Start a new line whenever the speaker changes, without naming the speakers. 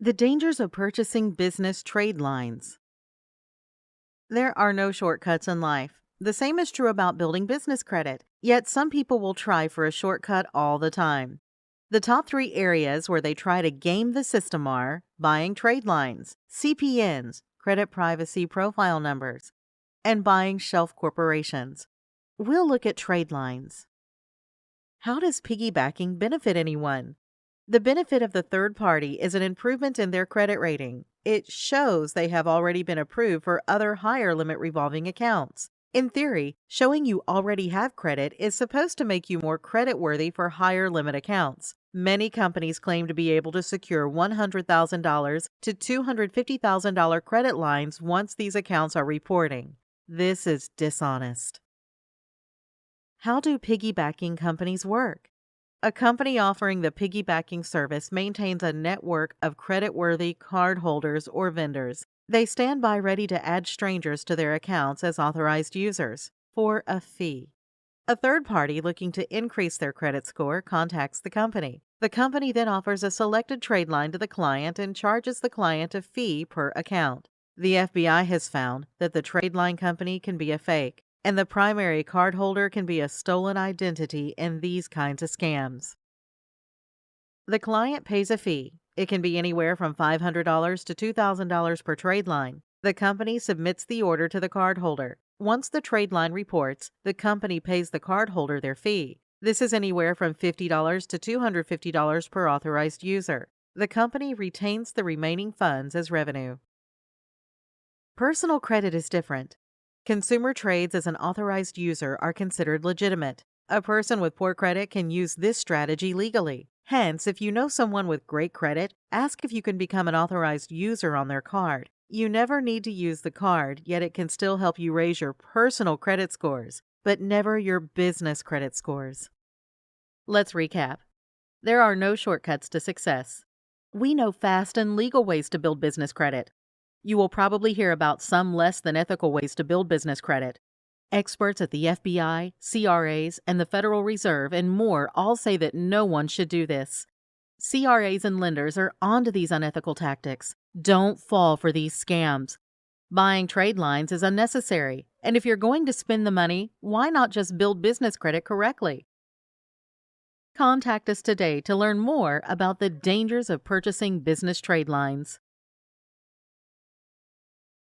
The dangers of purchasing business trade lines. There are no shortcuts in life. The same is true about building business credit, yet some people will try for a shortcut all the time. The top three areas where they try to game the system are buying trade lines, CPNs, credit privacy profile numbers, and buying shelf corporations. We'll look at trade lines. How does piggybacking benefit anyone? The benefit of the third party is an improvement in their credit rating. It shows they have already been approved for other higher limit revolving accounts. In theory, showing you already have credit is supposed to make you more creditworthy for higher limit accounts. Many companies claim to be able to secure $100,000 to $250,000 credit lines once these accounts are reporting. This is dishonest. How do piggybacking companies work? A company offering the piggybacking service maintains a network of creditworthy cardholders or vendors. They stand by ready to add strangers to their accounts as authorized users for a fee. A third party looking to increase their credit score contacts the company. The company then offers a selected trade line to the client and charges the client a fee per account. The FBI has found that the trade line company can be a fake, and the primary cardholder can be a stolen identity in these kinds of scams. The client pays a fee. It can be anywhere from $500 to $2,000 per trade line. The company submits the order to the cardholder. Once the trade line reports, the company pays the cardholder their fee. This is anywhere from $50 to $250 per authorized user. The company retains the remaining funds as revenue. Personal credit is different. Consumer trades as an authorized user are considered legitimate. A person with poor credit can use this strategy legally. Hence, if you know someone with great credit, ask if you can become an authorized user on their card. You never need to use the card, yet it can still help you raise your personal credit scores, but never your business credit scores. Let's recap. There are no shortcuts to success. We know fast and legal ways to build business credit. You will probably hear about some less than ethical ways to build business credit. Experts at the FBI, CRAs, and the Federal Reserve and more all say that no one should do this. CRAs and lenders are onto these unethical tactics. Don't fall for these scams. Buying trade lines is unnecessary, and if you're going to spend the money, why not just build business credit correctly? Contact us today to learn more about the dangers of purchasing business trade lines.